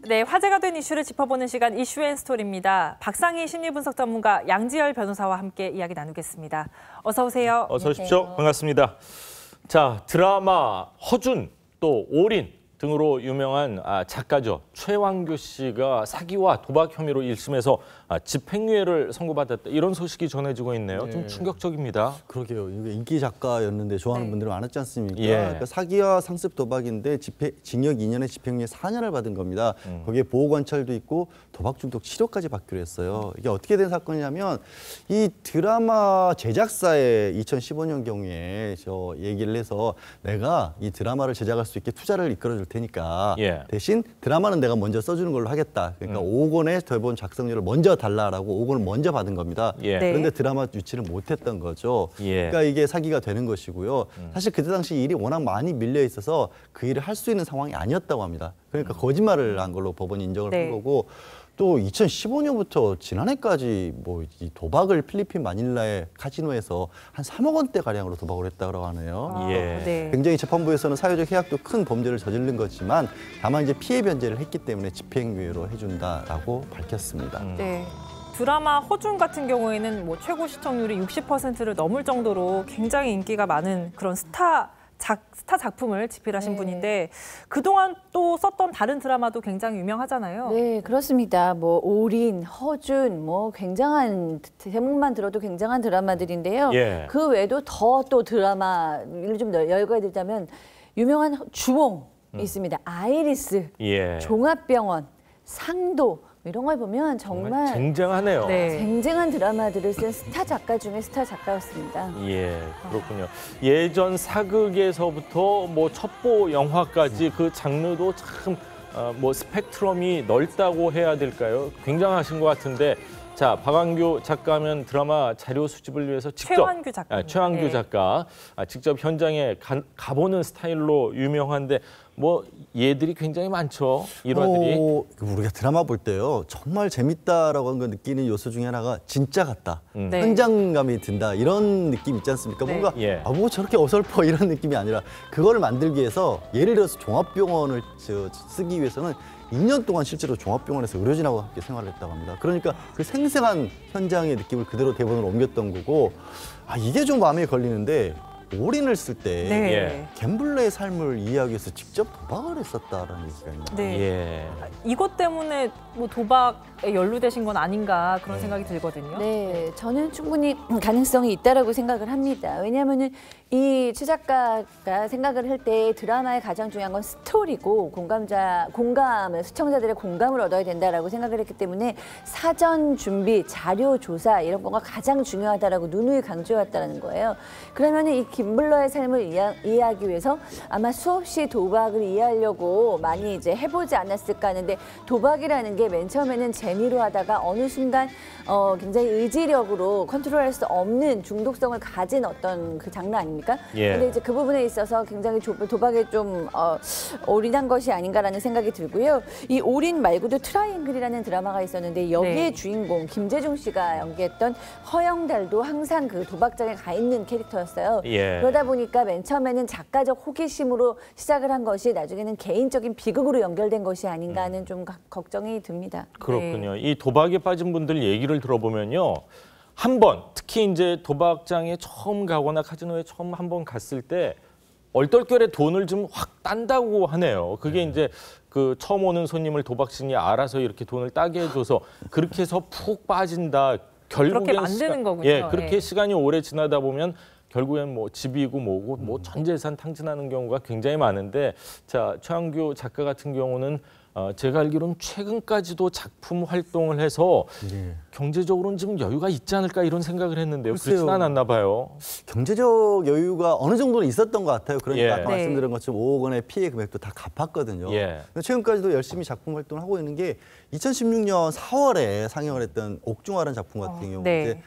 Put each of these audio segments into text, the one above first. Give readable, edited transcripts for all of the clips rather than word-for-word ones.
네, 화제가 된 이슈를 짚어보는 시간 이슈앤스토리입니다. 박상희 심리분석 전문가 양지열 변호사와 함께 이야기 나누겠습니다. 어서 오세요. 어서 오십시오. 반갑습니다. 자, 드라마 허준 또 올인 등으로 유명한 작가죠. 최완규 씨가 사기와 도박 혐의로 1심에서 집행유예를 선고받았다. 이런 소식이 전해지고 있네요. 좀 충격적입니다. 그러게요. 이게 인기 작가였는데 좋아하는 분들이 많았지 않습니까? 예. 그러니까 사기와 상습 도박인데 징역 2년에 집행유예 4년을 받은 겁니다. 거기에 보호관찰도 있고 도박 중독 치료까지 받기로 했어요. 이게 어떻게 된 사건이냐면 이 드라마 제작사에 2015년 경우에 저 얘기를 해서 내가 이 드라마를 제작할 수 있게 투자를 이끌어줄 테니까 대신 드라마는 내가 먼저 써주는 걸로 하겠다. 그러니까 5억 원의 대본 작성료를 먼저 달라라고 5억 원을 먼저 받은 겁니다. 그런데 드라마 유치를 못했던 거죠. 그러니까 이게 사기가 되는 것이고요. 사실 그때 당시 일이 워낙 많이 밀려 있어서 그 일을 할 수 있는 상황이 아니었다고 합니다. 그러니까 거짓말을 한 걸로 법원이 인정을 한 거고 또 2015년부터 지난해까지 뭐 이 도박을 필리핀 마닐라의 카지노에서 한 3억 원대 가량으로 도박을 했다고 하네요. 굉장히 재판부에서는 사회적 해악도 큰 범죄를 저지른 거지만 다만 이제 피해 변제를 했기 때문에 집행유예로 해준다라고 밝혔습니다. 네. 드라마 허준 같은 경우에는 뭐 최고 시청률이 60%를 넘을 정도로 굉장히 인기가 많은 그런 스타 작품을 집필하신 분인데 그동안 또 썼던 다른 드라마도 굉장히 유명하잖아요. 네, 그렇습니다. 뭐 올인, 허준, 뭐 굉장한 제목만 들어도 굉장한 드라마들인데요. 그 외에도 더 또 드라마를 좀 열거해드리자면 유명한 주몽 있습니다. 아이리스, 종합병원, 상도 이런 걸 보면 정말 쟁쟁하네요. 쟁쟁한 드라마들을 쓴 스타 작가 중에 스타 작가였습니다. 그렇군요. 예전 사극에서부터 뭐 첩보 영화까지 그 장르도 참 뭐 스펙트럼이 넓다고 해야 될까요? 굉장하신 것 같은데 자, 박완규 작가면 드라마 자료 수집을 위해서 직접 최완규 작가, 최완규 작가 직접 현장에 가보는 스타일로 유명한데 뭐 예들이 굉장히 많죠. 일화들이. 우리가 드라마 볼 때요. 정말 재밌다라고 하는 걸 느끼는 요소 중에 하나가 진짜 같다. 현장감이 든다. 이런 느낌 있지 않습니까? 뭔가 뭐 저렇게 어설퍼 이런 느낌이 아니라 그거를 만들기 위해서 예를 들어서 종합병원을 쓰기 위해서는 2년 동안 실제로 종합병원에서 의료진하고 함께 생활을 했다고 합니다. 그러니까 그 생생한 현장의 느낌을 그대로 대본으로 옮겼던 거고 이게 좀 마음에 걸리는데 올인을 쓸 때 갬블러의 삶을 이해하기 위해서 직접 도박을 했었다라는 얘기가 있나요? 이것 때문에 뭐 도박에 연루되신 건 아닌가 그런 생각이 들거든요. 네, 저는 충분히 가능성이 있다라고 생각을 합니다. 왜냐하면은 이 최 작가가 생각을 할 때 드라마의 가장 중요한 건 스토리고 시청자들의 공감을 얻어야 된다라고 생각을 했기 때문에 사전 준비, 자료 조사 이런 거가 가장 중요하다라고 누누이 강조해왔다는 거예요. 그러면은 이 갬블러의 삶을 이해하기 위해서 아마 수없이 도박을 이해하려고 많이 이제 해보지 않았을까 하는데 도박이라는 게 맨 처음에는 재미로 하다가 어느 순간 굉장히 의지력으로 컨트롤할 수 없는 중독성을 가진 어떤 그 장르 아닙니까? 근데 이제 그 부분에 있어서 굉장히 도박에 좀 올인한 것이 아닌가라는 생각이 들고요. 이 올인 말고도 트라이앵글이라는 드라마가 있었는데 여기에 주인공 김재중 씨가 연기했던 허영달도 항상 그 도박장에 가 있는 캐릭터였어요. 그러다 보니까 맨 처음에는 작가적 호기심으로 시작을 한 것이 나중에는 개인적인 비극으로 연결된 것이 아닌가 하는 좀 걱정이 듭니다. 그렇군요. 이 도박에 빠진 분들 얘기를 들어보면요. 한 번, 특히 이제 도박장에 처음 가거나 카지노에 처음 한 번 갔을 때 얼떨결에 돈을 좀 확 딴다고 하네요. 그게 이제 그 처음 오는 손님을 도박신이 알아서 이렇게 돈을 따게 해줘서 그렇게 해서 푹 빠진다. 결국엔 그렇게 만드는 거군요. 그렇게 시간이 오래 지나다 보면 결국엔 뭐 집이고 뭐고 뭐 전 재산 탕진하는 경우가 굉장히 많은데 자, 최완규 작가 같은 경우는 제가 알기로는 최근까지도 작품 활동을 해서 경제적으로는 지금 여유가 있지 않을까 이런 생각을 했는데요. 그렇진 않았나 봐요. 경제적 여유가 어느 정도는 있었던 것 같아요. 그러니까 아까 말씀드린 것처럼 5억 원의 피해 금액도 다 갚았거든요. 최근까지도 열심히 작품 활동을 하고 있는 게 2016년 4월에 상영을 했던 옥중화라는 작품 같은 경우 이제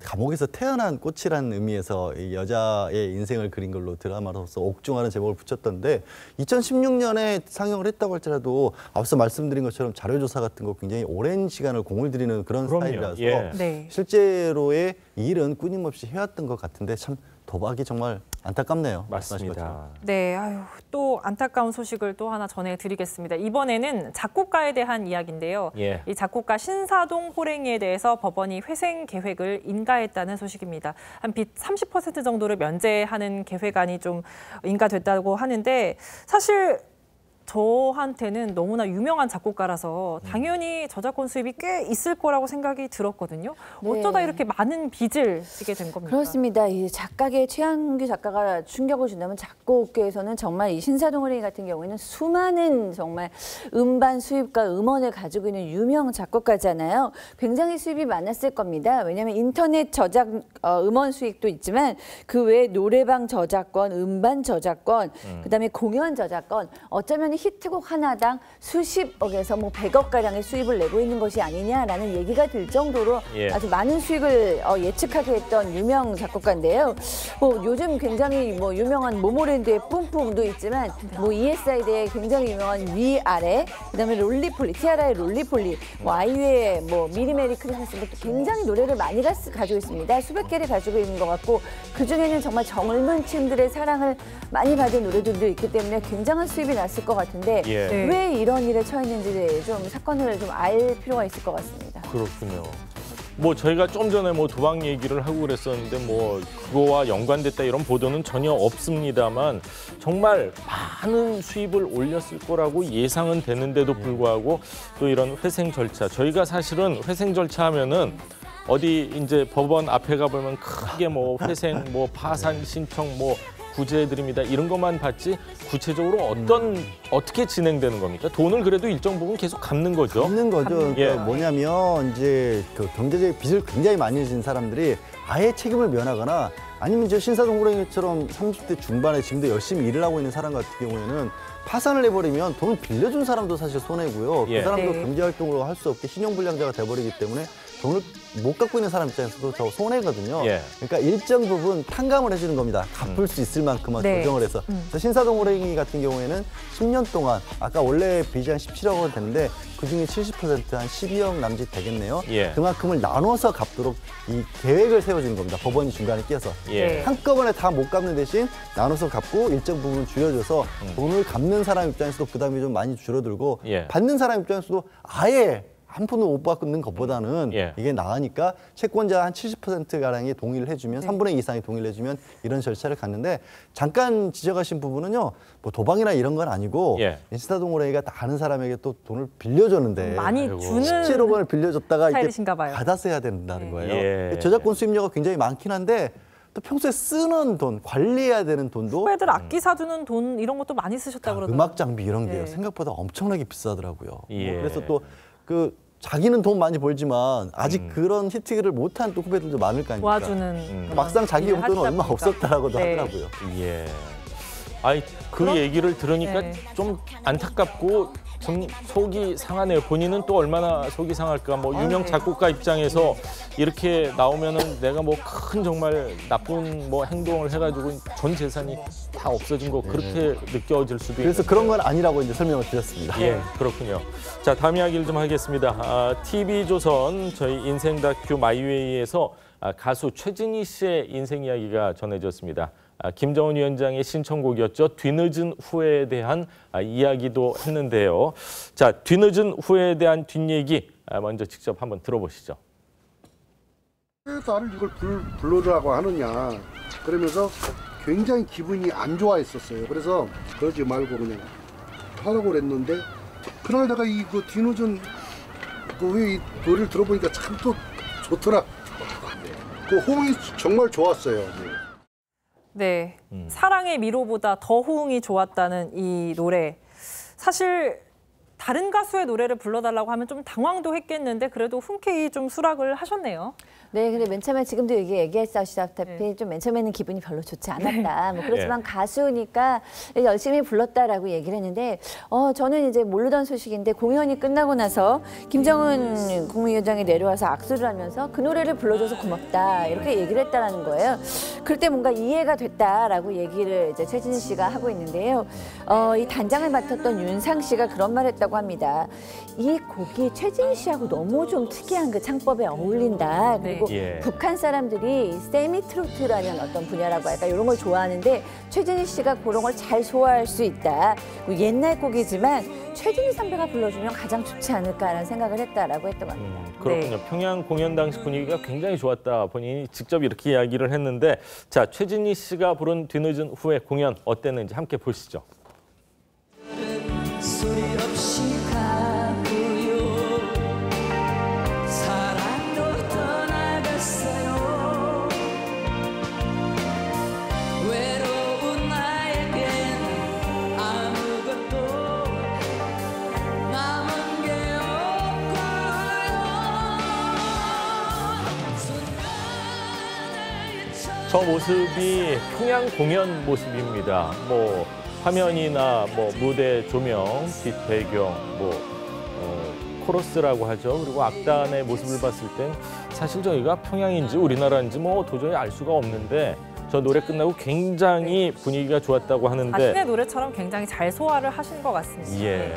감옥에서 태어난 꽃이라는 의미에서 이 여자의 인생을 그린 걸로 드라마로서 옥중화라는 제목을 붙였던데 2016년에 상영을 했다고 할지라도 앞서 말씀드린 것처럼 자료조사 같은 거 굉장히 오랜 시간을 공을 들이는 그런 스타일이라서 실제로의 일은 끊임없이 해왔던 것 같은데 참 도박이 정말 안타깝네요. 맞습니다. 네, 아유, 또 안타까운 소식을 또 하나 전해드리겠습니다. 이번에는 작곡가에 대한 이야기인데요. 예. 이 작곡가 신사동 호랭이에 대해서 법원이 회생 계획을 인가했다는 소식입니다. 한 빚 30% 정도를 면제하는 계획안이 좀 인가됐다고 하는데 사실 저한테는 너무나 유명한 작곡가라서 당연히 저작권 수입이 꽤 있을 거라고 생각이 들었거든요. 어쩌다 네. 이렇게 많은 빚을 지게 된 겁니까? 그렇습니다. 이 작가계 최한규 작가가 충격을 준다면 작곡계에서는 정말 이 신사동 호랭이 같은 경우에는 수많은 정말 음반 수입과 음원을 가지고 있는 유명 작곡가잖아요. 굉장히 수입이 많았을 겁니다. 왜냐하면 인터넷 저작 음원 수익도 있지만 그 외에 노래방 저작권, 음반 저작권, 그다음에 공연 저작권, 어쩌면 히트곡 하나당 수십억에서 뭐 100억가량의 수입을 내고 있는 것이 아니냐라는 얘기가 들 정도로 예. 아주 많은 수익을 예측하게 했던 유명 작곡가인데요. 뭐 요즘 굉장히 뭐 유명한 모모랜드의 뿜뿜도 있지만 뭐 ESI드의 굉장히 유명한 위아래, 그다음에 롤리폴리, 티아라의 롤리폴리, 뭐 아이유의 뭐 미리메리 크리스마스 등도 굉장히 노래를 많이 가지고 있습니다. 수백 개를 가지고 있는 것 같고 그 중에는 정말 젊은 층들의 사랑을 많이 받은 노래들도 있기 때문에 굉장한 수입이 났을 것 같은데 예. 네. 왜 이런 일에 처했는지 좀 사건을 좀 알 필요가 있을 것 같습니다. 그렇군요. 뭐 저희가 좀 전에 뭐 도박 얘기를 하고 그랬었는데 뭐 그거와 연관됐다 이런 보도는 전혀 없습니다만 정말 많은 수입을 올렸을 거라고 예상은 되는데도 불구하고 또 이런 회생 절차, 저희가 사실은 회생 절차 하면은 어디 이제 법원 앞에 가보면 크게 뭐 회생, 뭐 파산 신청, 뭐 구제해드립니다 이런 것만 봤지 구체적으로 어떻게 진행되는 겁니까? 돈을 그래도 일정 부분 계속 갚는 거죠. 있는 거죠. 그러니까 예. 뭐냐면 이제 그 경제적 빚을 굉장히 많이 진 사람들이 아예 책임을 면하거나 아니면 이제 신사동 호랭이처럼 30대 중반에 지금도 열심히 일을 하고 있는 사람 같은 경우에는 파산을 해버리면 돈을 빌려준 사람도 사실 손해고요. 예. 그 사람도 네. 경제활동으로 할 수 없게 신용불량자가 돼버리기 때문에 돈을 못 갖고 있는 사람 입장에서도 저 손해거든요. 예. 그러니까 일정 부분 탕감을 해주는 겁니다. 갚을 수 있을 만큼만 네. 조정을 해서. 그래서 신사동 호랭이 같은 경우에는 10년 동안 아까 원래 빚이 한 17억 원 됐는데 그중에 70%한 12억 남짓 되겠네요. 예. 그만큼을 나눠서 갚도록 이 계획을 세워주는 겁니다. 법원이 중간에 끼어서. 예. 한꺼번에 다 못 갚는 대신 나눠서 갚고 일정 부분 줄여줘서 돈을 갚는 사람 입장에서도 부담이 좀 많이 줄어들고 예. 받는 사람 입장에서도 아예 한 푼도 못 받는 것보다는 예. 이게 나으니까 채권자 한 70%가량이 동의를 해주면 3분의 2 이상이 동의를 해주면 이런 절차를 갔는데 잠깐 지적하신 부분은요. 뭐 도박이나 이런 건 아니고 예. 신사동 호랭이가 다른 사람에게 또 돈을 빌려줬는데 많이 아이고. 주는 17억 원을 빌려줬다가 이렇게 스타일이신가 봐요. 받아서 해야 된다는 네. 거예요. 예. 저작권 수입료가 굉장히 많긴 한데 또 평소에 쓰는 돈, 관리해야 되는 돈도 후배들 악기 사주는 돈 이런 것도 많이 쓰셨다고 그러더라고요. 음악 장비 이런 게요. 네. 생각보다 엄청나게 비싸더라고요. 예. 그래서 또 그 자기는 돈 많이 벌지만 아직 그런 히트를 못한 또 후배들도 많을 거 아닙니까? 도와주는 그런 막상 자기 일을 용돈은 하시다 얼마 보니까. 없었다라고도 네. 하더라고요. 예. 아이 그 얘기를 들으니까 네. 좀 안타깝고 좀 속이 상하네요. 본인은 또 얼마나 속이 상할까. 뭐 유명 네. 작곡가 입장에서 이렇게 나오면은 내가 뭐 큰 정말 나쁜 뭐 행동을 해가지고 전 재산이 다 없어진 거 그렇게 느껴질 수도 그래서 있는데. 그런 건 아니라고 이제 설명을 드렸습니다. 예, 그렇군요. 자, 다음 이야기를 좀 하겠습니다. TV조선 저희 인생 다큐 마이웨이에서 가수 최진희 씨의 인생 이야기가 전해졌습니다. 김정은 위원장의 신청곡이었죠. 뒤늦은 후회에 대한 이야기도 했는데요. 자, 뒤늦은 후회에 대한 뒷얘기 먼저 직접 한번 들어보시죠. 왜 나를 이걸 불러라고 하느냐 그러면서 굉장히 기분이 안 좋아했었어요. 그래서 그러지 말고 그냥 하라고 그랬는데 그날 내가 이거 뒤늦은 이 노래를 들어보니까 참 또 좋더라. 그 호응이 정말 좋았어요. 네, 사랑의 미로보다 더 호응이 좋았다는 이 노래. 사실 다른 가수의 노래를 불러달라고 하면 좀 당황도 했겠는데 그래도 흔쾌히 좀 수락을 하셨네요. 네, 근데 맨 처음에 지금도 얘기했다시피 좀 맨 처음에는 기분이 별로 좋지 않았다. 뭐 그렇지만 가수니까 열심히 불렀다라고 얘기를 했는데 저는 이제 모르던 소식인데 공연이 끝나고 나서 김정은 국무위원장이 내려와서 악수를 하면서 그 노래를 불러줘서 고맙다 이렇게 얘기를 했다라는 거예요. 그럴 때 뭔가 이해가 됐다라고 얘기를 이제 최진희 씨가 하고 있는데요. 이 단장을 맡았던 윤상 씨가 그런 말을 했다고 합니다. 이 곡이 최진희 씨하고 너무 좀 특이한 그 창법에 어울린다. 그리고 그리고 예. 북한 사람들이 세미트로트라는 어떤 분야라고 할까 이런 걸 좋아하는데 최진희 씨가 그런 걸 잘 소화할 수 있다. 옛날 곡이지만 최진희 선배가 불러주면 가장 좋지 않을까라는 생각을 했다라고 했던 겁니다. 그렇군요. 네. 평양 공연 당시 분위기가 굉장히 좋았다. 본인이 직접 이렇게 이야기를 했는데 자, 최진희 씨가 부른 뒤늦은 후에 공연 어땠는지 함께 보시죠. 소리 없이 가고요 사랑도 떠나갔어요 외로운 나에겐 아무것도 남은 게 없고요 저 모습이 평양 공연 모습입니다. 뭐 화면이나 뭐 무대 조명, 빛 배경, 뭐 코러스라고 하죠. 그리고 악단의 모습을 봤을 땐 사실 저희가 평양인지 우리나라인지 뭐 도저히 알 수가 없는데 저 노래 끝나고 굉장히 분위기가 좋았다고 하는데 자신의 노래처럼 굉장히 잘 소화를 하신 것 같습니다. 예.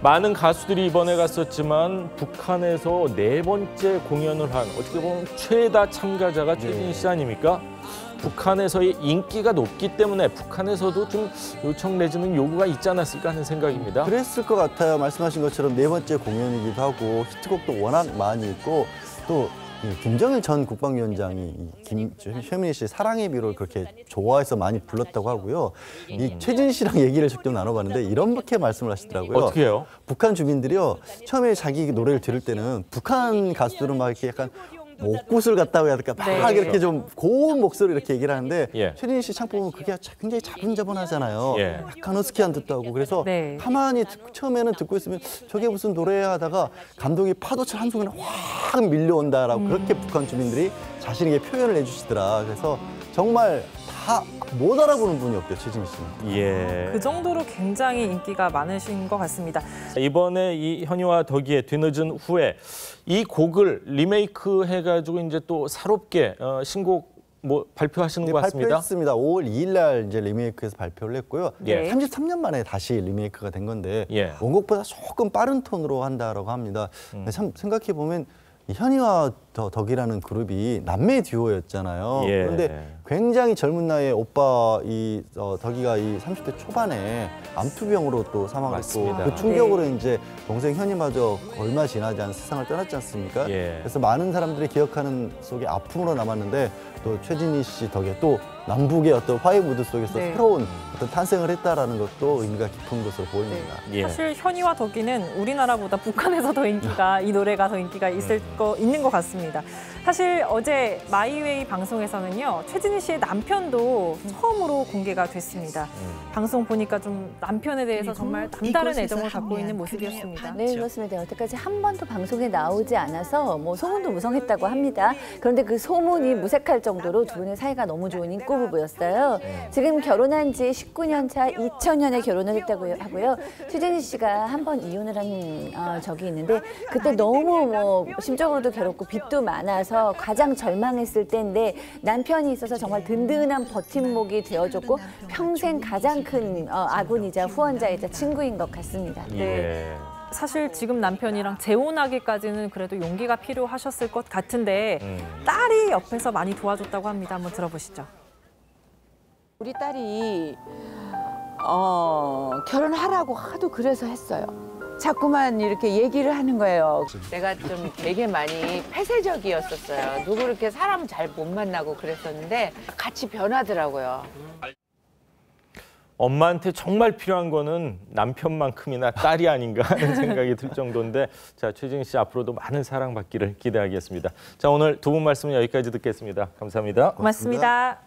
많은 가수들이 이번에 갔었지만 북한에서 4번째 공연을 한 어떻게 보면 최다 참가자가 최진희 씨 아닙니까? 북한에서의 인기가 높기 때문에 북한에서도 좀 요청 내지는 요구가 있지 않았을까 하는 생각입니다. 그랬을 것 같아요. 말씀하신 것처럼 4번째 공연이기도 하고 히트곡도 워낙 많이 있고 또 김정일 전 국방위원장이 최민희 씨 사랑의 비를 그렇게 좋아해서 많이 불렀다고 하고요. 이 최진희 씨랑 얘기를 직접 나눠봤는데 이렇게 말씀을 하시더라고요. 어떻게 해요? 북한 주민들이요. 처음에 자기 노래를 들을 때는 북한 가수들은 막 이렇게 약간 목구슬 같다고 해야 될까? 막 네. 이렇게 좀 고운 목소리 이렇게 얘기를 하는데 예. 최진희 씨 창 보면 그게 굉장히 자분자분하잖아요. 예. 약간 허스키한 듯도 하고 그래서 네. 가만히 처음에는 듣고 있으면 저게 무슨 노래야 하다가 감동이 파도처럼 한순간에 확 밀려온다라고 그렇게 북한 주민들이 자신에게 표현을 해주시더라. 그래서 정말 다 못 알아보는 분이 없대요, 최진희 씨는. 예. 그 정도로 굉장히 인기가 많으신 것 같습니다. 이번에 이 현이와 덕이의 뒤늦은 후에 이 곡을 리메이크 해가지고 이제 또 새롭게 신곡 뭐 발표하시는 것 같습니다. 발표했습니다. 5월 2일 날 이제 리메이크해서 발표를 했고요. 예. 33년 만에 다시 리메이크가 된 건데 예. 원곡보다 조금 빠른 톤으로 한다라고 합니다. 참 생각해 보면 현이와 덕이라는 그룹이 남매 듀오였잖아요. 예. 그런데 굉장히 젊은 나이에 오빠 덕이가 이 30대 초반에 암투병으로 또 사망을 했고 맞습니다. 그 충격으로 이제 동생 현이마저 얼마 지나지 않은 세상을 떠났지 않습니까? 예. 그래서 많은 사람들이 기억하는 속에 아픔으로 남았는데 또 최진희 씨 덕에 또 남북의 어떤 화해 무드 속에서 네. 새로운 어떤 탄생을 했다라는 것도 의미가 깊은 것으로 보입니다. 예. 사실 현이와 덕이는 우리나라보다 북한에서 더 인기가 이 노래가 더 인기가 있는 것 같습니다. 사실 어제 마이웨이 방송에서는요 최진희 씨의 남편도 처음으로 공개가 됐습니다. 방송 보니까 좀 남편에 대해서 정말 남다른 애정을 갖고 있는 모습이었습니다. 네, 그렇습니다. 여태까지 한 번도 방송에 나오지 않아서 뭐 소문도 무성했다고 합니다. 그런데 그 소문이 무색할 정도로 두 분의 사이가 너무 좋은 인꼬 부부였어요. 지금 결혼한 지 19년 차 2000년에 결혼을 했다고 하고요. 최진희 씨가 한 번 이혼을 한 적이 있는데 그때 너무 뭐 심적으로도 괴롭고 빚도 많아서 가장 절망했을 때인데 남편이 있어서 정말 든든한 버팀목이 되어줬고 평생 가장 큰 아군이자 후원자이자 친구인 것 같습니다. 예. 사실 지금 남편이랑 재혼하기까지는 그래도 용기가 필요하셨을 것 같은데 딸이 옆에서 많이 도와줬다고 합니다. 한번 들어보시죠. 우리 딸이 결혼하라고 하도 그래서 했어요. 자꾸만 이렇게 얘기를 하는 거예요. 내가 좀 되게 많이 폐쇄적이었었어요. 누구 이렇게 사람 잘 못 만나고 그랬었는데 같이 변하더라고요. 엄마한테 정말 필요한 거는 남편만큼이나 딸이 아닌가 하는 생각이 들 정도인데 자, 최진희 씨 앞으로도 많은 사랑받기를 기대하겠습니다. 자, 오늘 두 분 말씀 여기까지 듣겠습니다. 감사합니다. 고맙습니다.